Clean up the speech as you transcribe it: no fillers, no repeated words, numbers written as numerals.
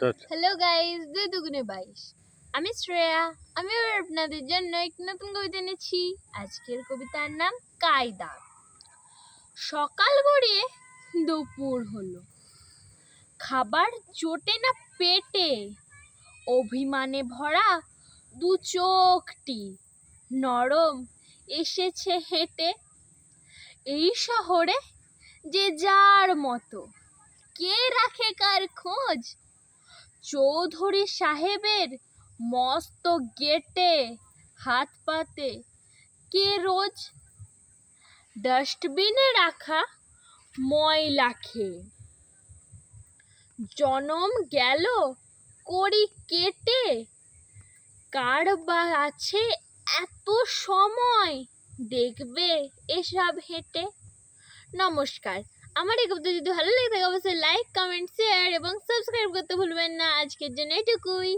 Hello guys, 2 2 22 আমি শ্রেয়া। আমি আবার আপনাদের জন্য এক নতুন কবিতা এনেছি। আজকের কবিতার নাম কায়দা। সকাল গড়িয়ে দুপুর হলো, খাবার জোটে না পেটে, অভিমানে ভরা দু চোখটি নরম এসেছে হেঁটে। এই শহরে যে যার মতো, কে রাখে কার খোঁজ? চৌধুরী সাহেবের মস্ত গেটে হাত পাতে কে রোজ? ডাস্টবিনে রাখা ময়লা খেয়ে জনম গেল কড়ি কেটে। কার বা আছে এত সময় দেখবে এসব হেঁটে? নমস্কার। আমার এই কবিতা যদি ভালো লাগে থাকে অবশ্যই লাইক, কমেন্ট, শেয়ার এবং সাবস্ক্রাইব করতে ভুলবেন না। আজকের জন্য এটুকুই।